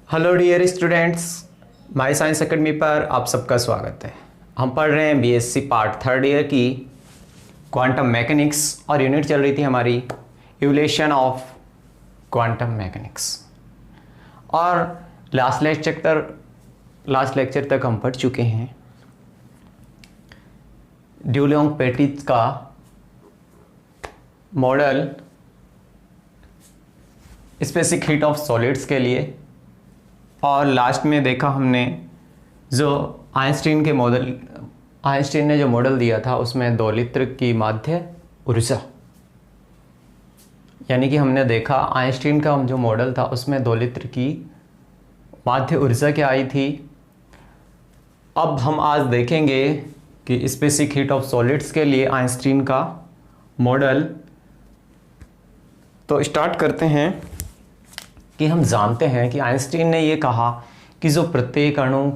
Hello dear students, my science academy पर आप सबका स्वागत है। हम पढ़ रहे हैं बीएससी पार्ट थर्ड ईयर की क्वांटम मैकेनिक्स और यूनिट चल रही थी हमारी इवोल्यूशन ऑफ क्वांटम मैकेनिक्स। और लास्ट लेक्चर तक हम पढ़ चुके हैं ड्यूलोंग-पेटिट का model specific heat of solids के लिए, और लास्ट में देखा हमने जो आइंस्टीन ने जो मॉडल दिया था उसमें दोलित्र की माध्य ऊर्जा, यानी कि हमने देखा आइंस्टीन का जो मॉडल था उसमें दोलित्र की माध्य ऊर्जा क्या आई थी। अब हम आज देखेंगे कि स्पेसिफिक हीट ऑफ सॉलिड्स के लिए आइंस्टीन का मॉडल। तो स्टार्ट करते हैं कि हम जानते हैं कि आइंस्टीन ने ये कहा कि जो प्रत्येक अणु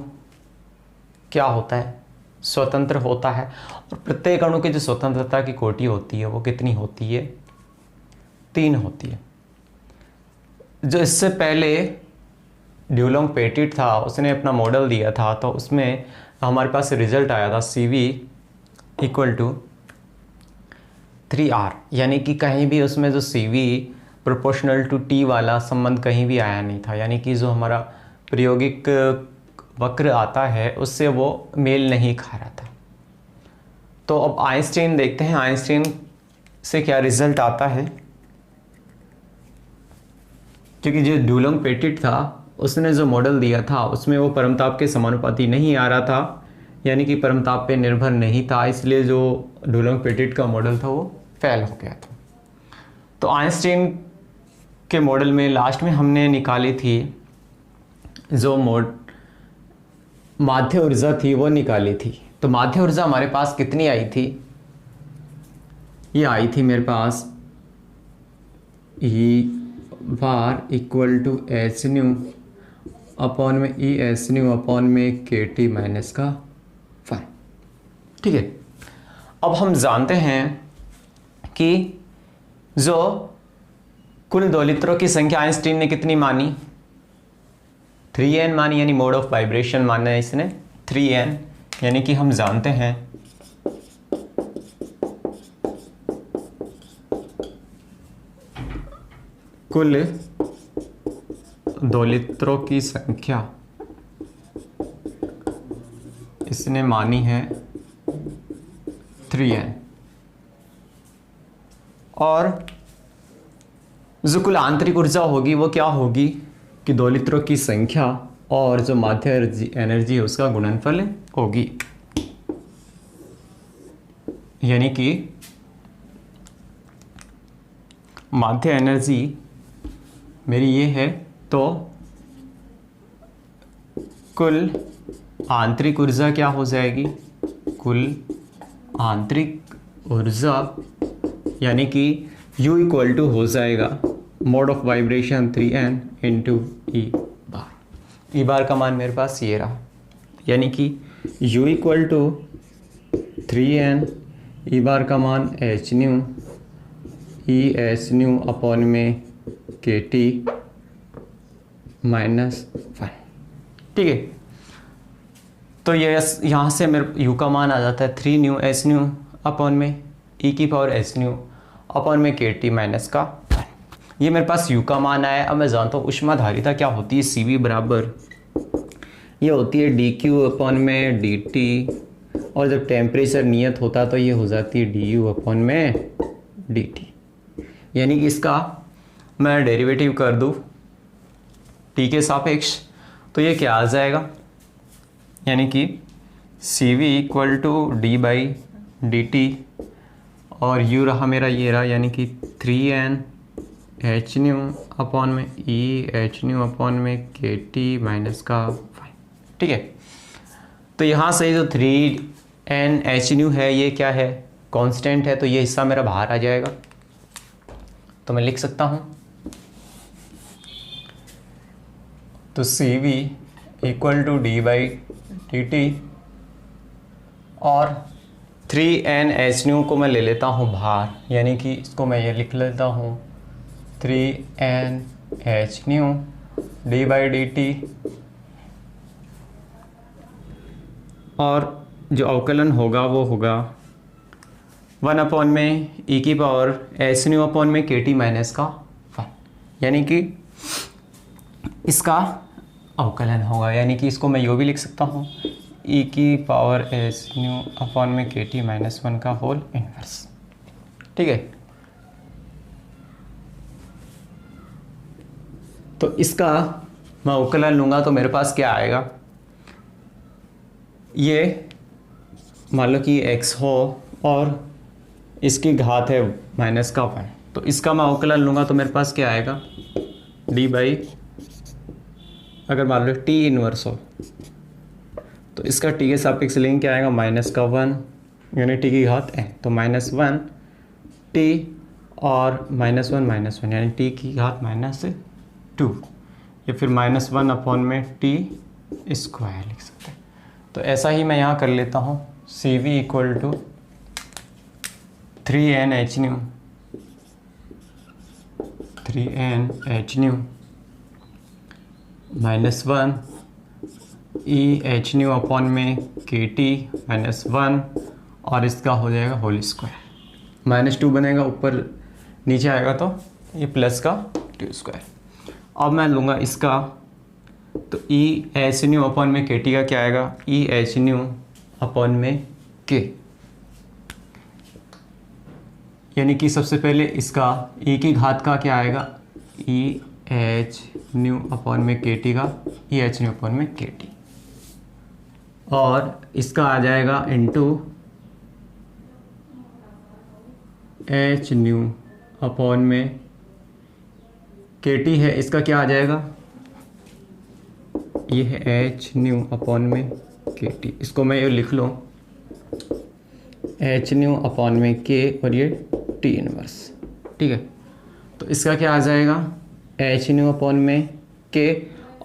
क्या होता है, स्वतंत्र होता है, और प्रत्येक अणु की जो स्वतंत्रता की कोटि होती है वो कितनी होती है, 3 होती है। जो इससे पहले ड्यूलोंग-पेटिट था उसने अपना मॉडल दिया था, तो उसमें हमारे पास रिजल्ट आया था CV = 3R, यानी कि कहीं भी उसमें जो CV प्रोपोर्शनल टू T वाला संबंध कहीं भी आया नहीं था, यानी कि जो हमारा प्रायोगिक वक्र आता है उससे वो मेल नहीं खा रहा था। तो अब आइंस्टीन देखते हैं आइंस्टीन से क्या रिजल्ट आता है, क्योंकि जो ड्यूलोंग-पेटिट था उसने जो मॉडल दिया था उसमें वो परमताप के समानुपाती नहीं आ रहा था, यानी कि परमताप पे निर्भर नहीं था, इसलिए जो ड्यूलोंग-पेटिट का मॉडल था वो फेल हो गया था। तो आइंस्टीन के मॉडल में लास्ट में हमने निकाली थी जो माध्य ऊर्जा थी वो निकाली थी। तो माध्य ऊर्जा हमारे पास कितनी आई थी, ये आई थी मेरे पास E bar equal to H nu upon में E एच न्यू अपॉन में KT माइनस का 5। ठीक है, अब हम जानते हैं कि जो कुल दोलित्रों की संख्या आइंस्टीन ने कितनी मानी, 3n मानी, यानी मोड ऑफ वाइब्रेशन माना है इसने 3n, यानी कि हम जानते हैं कुल दोलित्रों की संख्या इसने मानी है 3n, और जो कुल आंतरिक ऊर्जा होगी वो क्या होगी कि दोलित्रों की संख्या और जो माध्य एनर्जी है उसका गुणनफल होगी, यानी कि माध्य एनर्जी मेरी ये है, तो कुल आंतरिक ऊर्जा क्या हो जाएगी, कुल आंतरिक ऊर्जा यानी कि U = हो जाएगा mode of vibration 3n into E bar. E बार का मान मेरे पास ये रहा, यानी कि U = 3n, E बार का मान h new E h new upon में KT माइनस 5। ठीक है, तो ये यहाँ से मेरे U का मान आ जाता है 3 न्यू h न्यू अपॉन में e⁻h न्यू अपॉन में KT माइनस का 1। ये मेरे पास U का मान आया। अब मैं जानता हूँ ऊष्माधारिता क्या होती है, CV बराबर ये होती है dQ अपॉन में dt, और जब टेम्परेचर नियत होता तो ये हो जाती है du अपॉन में dt, यानी कि इसका मैं डेरिवेटिव कर दूँ T के सापेक्ष तो ये क्या आ जाएगा, यानी कि CV = d/dt, और U रहा मेरा ये रहा, यानी कि 3n h न्यू अपॉन में E h न्यू अपॉन में KT माइनस का 5। ठीक है, तो यहाँ से जो 3n h न्यू है ये क्या है, कांस्टेंट है, तो ये हिस्सा मेरा बाहर आ जाएगा। तो मैं लिख सकता हूँ, तो CV = d/dt, और 3n h न्यू को मैं ले लेता हूँ बाहर, यानी कि इसको मैं ये लिख लेता हूँ 3n h न्यू d/dt, और जो अवकलन होगा वो होगा 1 में e की पावर एच न्यू अपॉन में के टी माइनस का 1, यानी कि इसका अवकलन होगा, यानी कि इसको मैं यूँ भी लिख सकता हूँ e की पावर एच न्यू अपॉन में के टी माइनस 1 का होल इनवर्स। ठीक है, तो इसका मैं अवकलन लूँगा तो मेरे पास क्या आएगा, ये मान लो कि x हो और इसकी घात है माइनस का 1, तो इसका मैं अवकलन लूँगा तो मेरे पास क्या आएगा, d बाई, अगर मान लो t इनवर्स हो तो इसका t के सापेक्ष लेंगे क्या आएगा, माइनस का 1, यानी t की घात n, तो -1 t और -1 यानी t की घात -2, या फिर -1 अपॉन में t स्क्वायर लिख सकते हैं। तो ऐसा ही मैं यहाँ कर लेता हूँ, CV equal to 3NH nu -1 EH nu upon में KT -1, और इसका हो जाएगा होल स्क्वायर, -2 बनेगा, ऊपर नीचे आएगा तो ये प्लस का 2 स्क्वायर। अब मैं लूँगा इसका, तो EH न्यू अपॉन में KT का क्या आएगा, EH न्यू अपॉन में K, यानी कि सबसे पहले इसका e की घात का क्या आएगा, EH न्यू अपॉन में KT का EH न्यू अपॉन में KT, और इसका आ जाएगा इनटू H न्यू अपॉन में KT है, इसका क्या आ जाएगा, ये है H न्यू अपॉन में KT, इसको मैं ये लिख लूँ H न्यू अपॉन में K और ये T इनवर्स। ठीक है, तो इसका क्या आ जाएगा, H न्यू अपॉन में K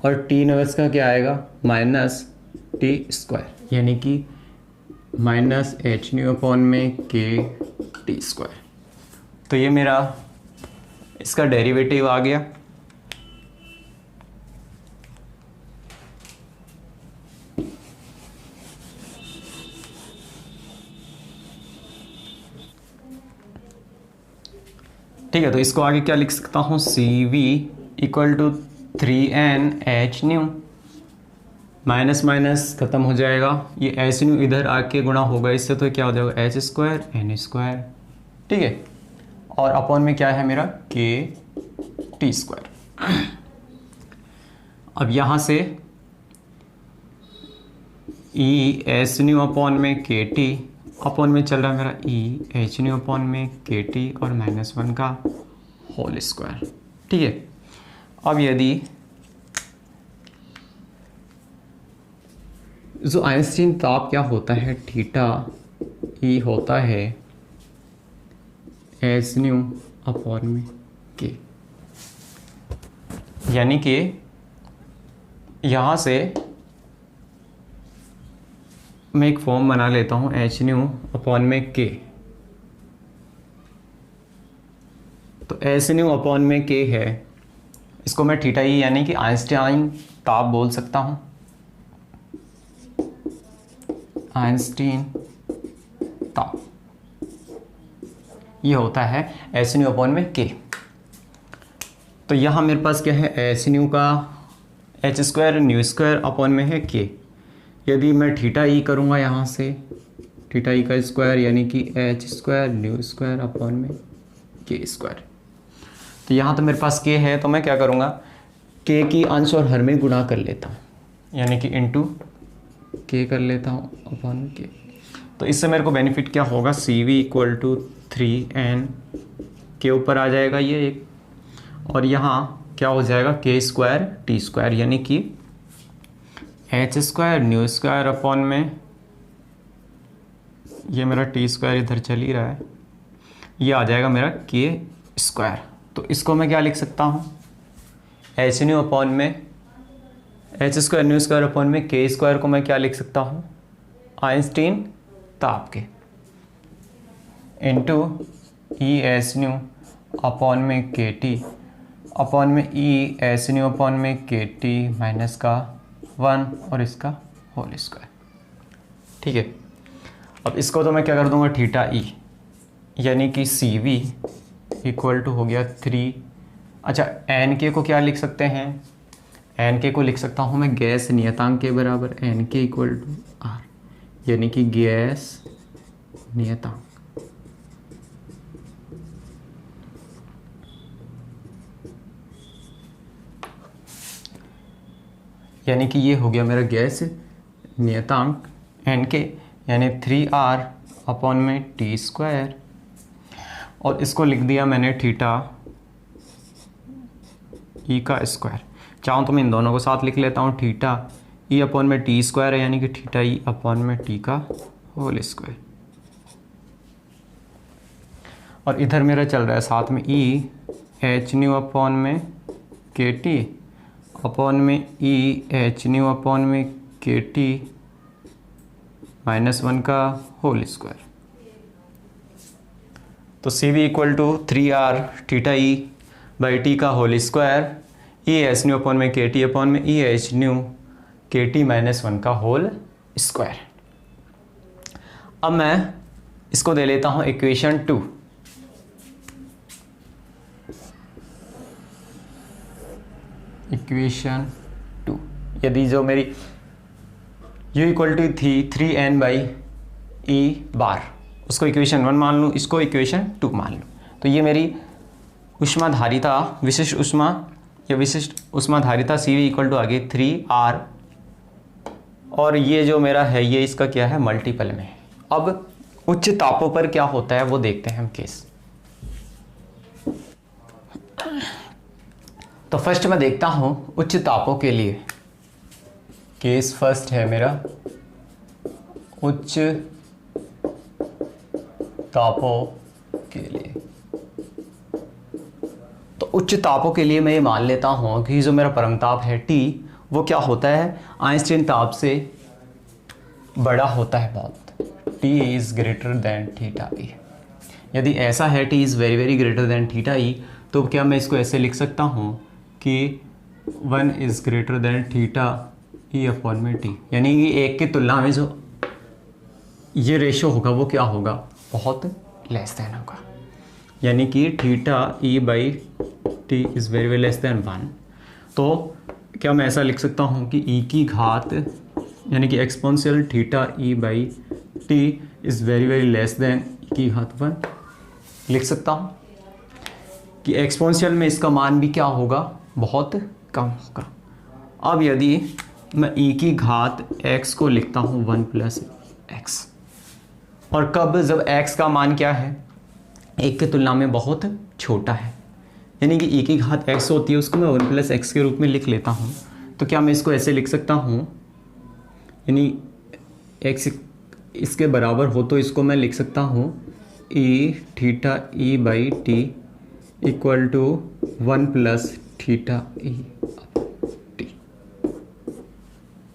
और T इनवर्स का क्या आएगा, -T स्क्वायर, यानी कि -H न्यू अपॉन में K T स्क्वायर। तो ये मेरा इसका डेरिवेटिव आ गया। ठीक है, तो इसको आगे क्या लिख सकता हूँ, CV equal to 3NH nu, minus minus खत्म हो जाएगा, ये एच न्यू इधर आके गुणा होगा इससे, तो क्या हो जाएगा एच स्क्वायर एन स्क्वायर। ठीक है, और अपॉन में क्या है मेरा KT स्क्वायर। अब यहाँ से EH न्यू अपॉन में KT अपॉन में चल रहा है मेरा EH न्यू अपॉन में KT और -1 का होल स्क्वायर। ठीक है, अब यदि जो आइंस्टीन ताप क्या होता है, थीटा E होता है H न्यू अपॉन में K, यानी कि यहाँ से मैं एक फॉर्म बना लेता हूँ H न्यू अपॉन में K, तो H न्यू अपॉन में K है, इसको मैं थीटा E यानी कि आइंस्टाइन ताप बोल सकता हूँ, आइंस्टीन ताप ये होता है H न्यू अपॉन में K। तो यहाँ मेरे पास क्या है, H न्यू का H square new square upon में है K, यदि मैं थीटा E करूँगा यहाँ से, थीटा E का स्क्वायर यानी कि H square new square upon में K स्क्वायर। तो यहाँ तो मेरे पास K है, तो मैं क्या करूँगा, K की अंश और हर में गुणा कर लेता हूँ, यानी कि इंटू K कर लेता हूँ अपॉन K। तो इससे मेरे को बेनिफिट क्या होगा, CV इक्वल टू 3N के ऊपर आ जाएगा ये एक, और यहाँ क्या हो जाएगा K स्क्वायर T स्क्वायर, यानी कि H square new square upon में ये मेरा T स्क्वायर इधर चल ही रहा है, ये आ जाएगा मेरा K स्क्वायर। तो इसको मैं क्या लिख सकता हूँ, H न्यू अपॉन में H square new square upon में K स्क्वायर को मैं क्या लिख सकता हूँ, आइंस्टीन ताप के, इंटू EH न्यू अपॉन में KT, अपॉन में ई एस न्यू अपॉन में के टी माइनस का 1 और इसका होल स्क्वायर। ठीक है, अब इसको तो मैं क्या कर दूंगा थीटा ई, यानी कि सी वी इक्वल टू हो गया 3। अच्छा, एन के को क्या लिख सकते हैं, एन के को लिख सकता हूँ मैं गैस नियतांक के बराबर, एन के इक्वल टू आर, यानी कि गैस नियतांक। यानी कि ये हो गया मेरा गैस नियतांक एन के, यानी 3r अपॉन में टी स्क्वायर, और इसको लिख दिया मैंने थीटा ई का स्क्वायर। चाहूँ तो मैं इन दोनों को साथ लिख लेता हूँ, थीटा ई अपॉन में टी स्क्वायर है, यानी कि थीटा ई अपॉन में टी का होल स्क्वायर, और इधर मेरा चल रहा है साथ में ई एच न्यू अपॉन में के टी अपॉन में ई एच न्यू अपॉन में के टी -1 का होल स्क्वायर। तो C V equal to 3r theta E by T का whole square, E H nu upon में के टी अपॉन में E H nu K T -1 का whole square. अब मैं इसको दे लेता हूँ इक्वेशन 2। इक्वेशन 2, यदि जो मेरी u इक्वल टू थी 3n बाई ई बार, उसको इक्वेशन 1 मान लूँ, इसको इक्वेशन 2 मान लूँ, तो ये मेरी ऊष्माधारिता, विशिष्ट ऊष्मा या विशिष्ट ऊष्माधारिता सी वी इक्वल टू आ गई 3r, और ये जो मेरा है ये इसका क्या है मल्टीपल में। अब उच्च तापों पर क्या होता है वो देखते हैं हम केस। तो फर्स्ट मैं देखता हूं उच्च तापों के लिए, केस फर्स्ट है मेरा उच्च तापों के लिए। तो उच्च तापों के लिए मैं ये मान लेता हूं कि जो मेरा परम ताप है T, वो क्या होता है आइंस्टीन ताप से बड़ा होता है बहुत। T is greater than theta E. यदि ऐसा है T is very very greater than theta E, तो क्या मैं इसको ऐसे लिख सकता हूँ कि 1 is greater than theta E upon में टी, यानी कि एक की तुलना में जो ये रेशो होगा वो क्या होगा बहुत लेस देन होगा, यानी कि theta E by T is very very less then 1। तो क्या मैं ऐसा लिख सकता हूँ कि ई की घात यानी कि exponential theta E by T is very very less than E की घात 1 लिख सकता हूँ कि एक्सपोनेंशियल में इसका मान भी क्या होगा बहुत कम होगा। अब यदि मैं e की घात x को लिखता हूँ 1 प्लस एक्स, और कब जब x का मान क्या है एक की तुलना में बहुत छोटा है, यानी कि e की घात x होती है उसको मैं 1 प्लस एक्स के रूप में लिख लेता हूँ। तो क्या मैं इसको ऐसे लिख सकता हूँ, यानी x इसके बराबर हो तो इसको मैं लिख सकता हूँ e theta E by T equal to 1 plus theta E T,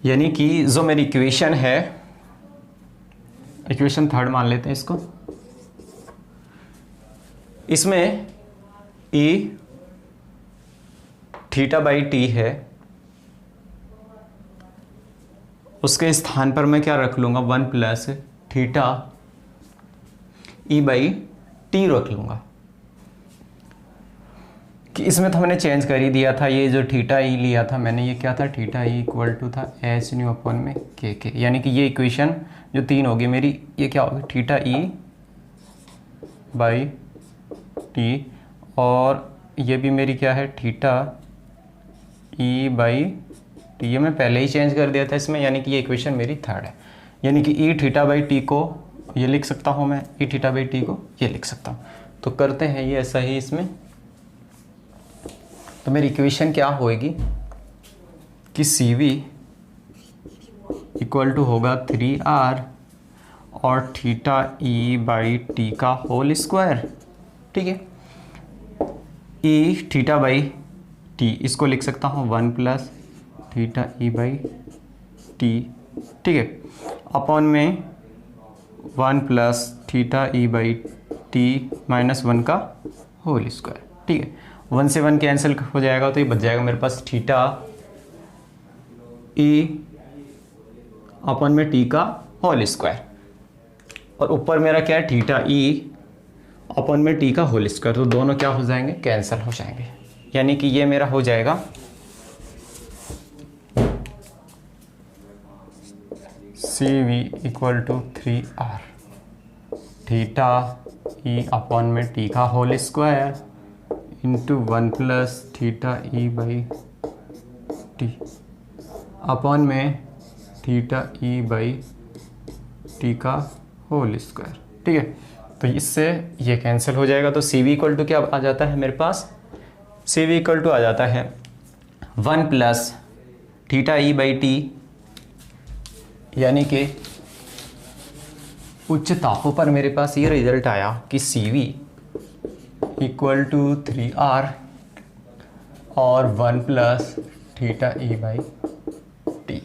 यानी कि जो मेरी इक्वेशन है, इक्वेशन 3 मान लेते हैं इसको, इसमें ई थीटा बाई टी है, उसके स्थान पर मैं क्या रख लूँगा 1 plus theta E by T रख लूँगा, कि इसमें तो मैंने चेंज कर ही दिया था। ये जो थीटा ई लिया था मैंने, ये क्या था थीटा ई इक्वल टू था एच न्यू अपॉन में के, यानी कि ये इक्वेशन जो 3 होगी मेरी, ये क्या होगी थीटा ई बाई टी, और ये भी मेरी क्या है थीटा ई बाई टी, ये मैं पहले ही चेंज कर दिया था इसमें, यानी कि ये इक्वेशन मेरी 3 है, यानी कि ई थीटा बाई टी को ये लिख सकता हूँ मैं, ई थीटा बाई टी को ये लिख सकता हूँ। तो करते हैं ये ऐसा ही इसमें। तो मेरी इक्वेशन क्या होएगी कि सी वी इक्वल टू होगा 3r और थीटा ई बाई टी का होल स्क्वायर। ठीक है, ई थीटा बाई टी इसको लिख सकता हूँ 1 plus theta E by T, ठीक है, अपॉन में 1 plus theta E by T -1 का होल स्क्वायर। ठीक है, 1 से 1 कैंसिल हो जाएगा तो ये बच जाएगा मेरे पास थीटा ई अपन में टी का होल स्क्वायर, और ऊपर मेरा क्या है थीटा ई अपन में टी का होल स्क्वायर, तो दोनों क्या हो जाएंगे, कैंसिल हो जाएंगे। यानी कि ये मेरा हो जाएगा C V equal to 3r theta E upon में टी का whole square into 1 plus theta E by T upon में थीटा ई बाई टी का होल स्क्वायर। ठीक है, तो इससे ये कैंसिल हो जाएगा, तो सी वी इक्वल टू क्या आ जाता है मेरे पास, सी वी इक्वल टू आ जाता है 1 plus theta E by T, यानी कि उच्च तापों पर मेरे पास ये रिजल्ट आया कि सी वी इक्वल टू 3r और 1 plus theta E by T.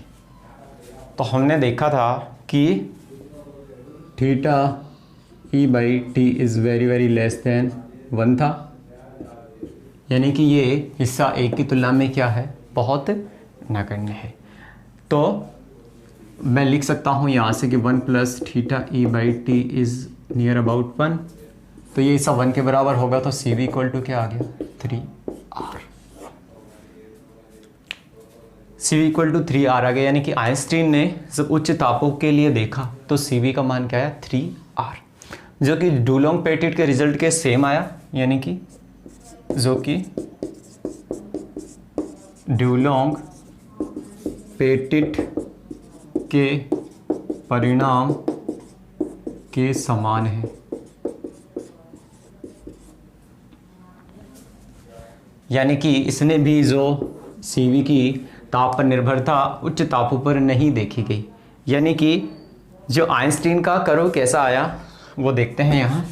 तो हमने देखा था कि theta E by T is very very less then 1 था, यानी कि ये हिस्सा एक की तुलना में क्या है, बहुत नगण्य है। तो मैं लिख सकता हूँ यहाँ से कि 1 plus theta E by T is near about 1, तो ये हिस्सा 1 के बराबर होगा, तो सी वी इक्वल टू क्या आ गया 3r। C V equal to 3r आ गया, यानी कि आइंस्टीन ने जब उच्च तापों के लिए देखा तो सी वी का मान क्या है 3r, जो कि डुलोंग पेटिट के रिजल्ट के सेम आया, यानी कि जो कि डुलोंग पेटिट के परिणाम के समान है। यानी कि इसने भी जो सीवी की ताप पर निर्भरता उच्च तापों पर नहीं देखी गई, यानी कि जो आइंस्टीन का कर्व कैसा आया वो देखते हैं यहाँ।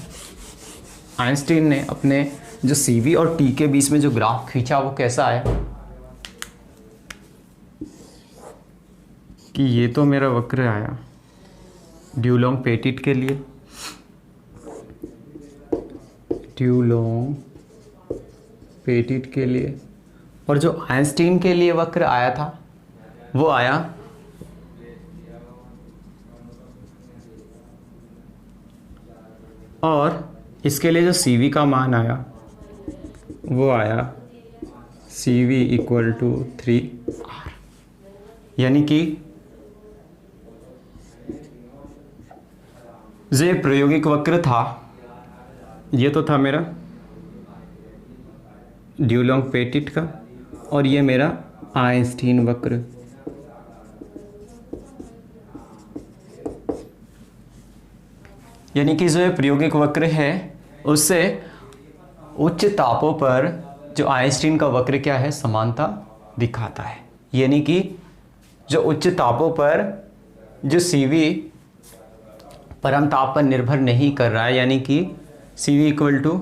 आइंस्टीन ने अपने जो सीवी और टी के बीच में जो ग्राफ खींचा वो कैसा आया कि ये तो मेरा वक्र आया ड्यूलोंग पेटिट के लिए, ड्यूलोंग पेटिट के लिए, और जो आइंस्टीन के लिए वक्र आया था वो आया और इसके लिए जो CV का मान आया वो आया CV इक्वल टू 3r, यानी कि जो ये प्रायोगिक वक्र था ये तो था मेरा ड्यूलोंग पेटिट का, और ये मेरा आइंस्टीन वक्र। यानी कि जो ये प्रायोगिक वक्र है उससे उच्च तापों पर जो आइंस्टीन का वक्र क्या है, समानता दिखाता है। यानी कि जो उच्च तापों पर जो CV परम ताप पर निर्भर नहीं कर रहा है, यानी कि CV इक्वल टू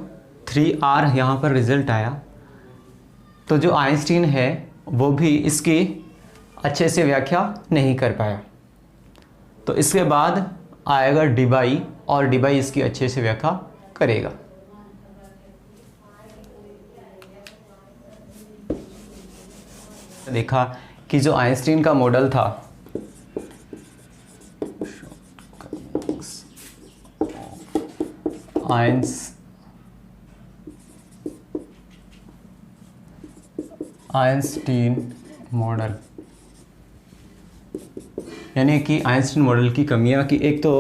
3r यहाँ पर रिजल्ट आया, तो जो आइंस्टीन है वो भी इसकी अच्छे से व्याख्या नहीं कर पाया। तो इसके बाद आएगा डिबाई, और डिबाई इसकी अच्छे से व्याख्या करेगा। देखा कि जो आइंस्टीन का मॉडल था आइंस्टीन मॉडल, यानी कि आइंस्टीन मॉडल की कमियां कि एक तो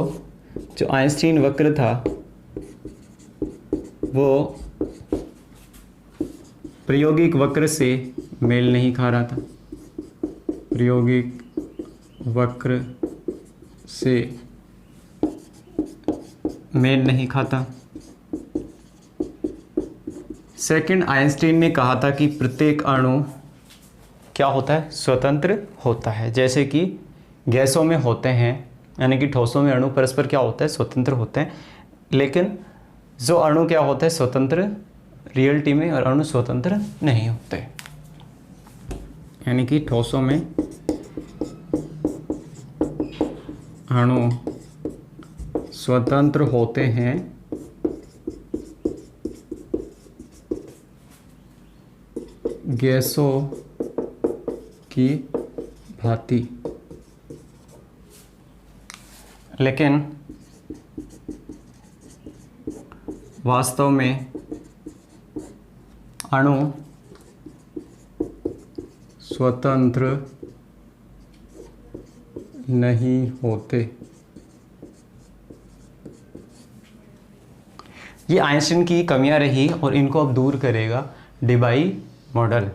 जो आइंस्टीन वक्र था वो प्रायोगिक वक्र से मेल नहीं खा रहा था, प्रायोगिक वक्र से मेल नहीं खाता। सेकंड, आइंस्टीन ने कहा था कि प्रत्येक अणु क्या होता है, स्वतंत्र होता है, जैसे कि गैसों में होते हैं, यानी कि ठोसों में अणु परस्पर क्या होता है, स्वतंत्र होते हैं। लेकिन जो अणु क्या होता है स्वतंत्र रियलिटी में, और अणु स्वतंत्र नहीं होते, यानी कि ठोसों में अणु स्वतंत्र होते हैं गैसों की भांति, लेकिन वास्तव में अणु स्वतंत्र नहीं होते। ये आइंस्टीन की कमियां रही और इनको अब दूर करेगा डेबाई मॉडल।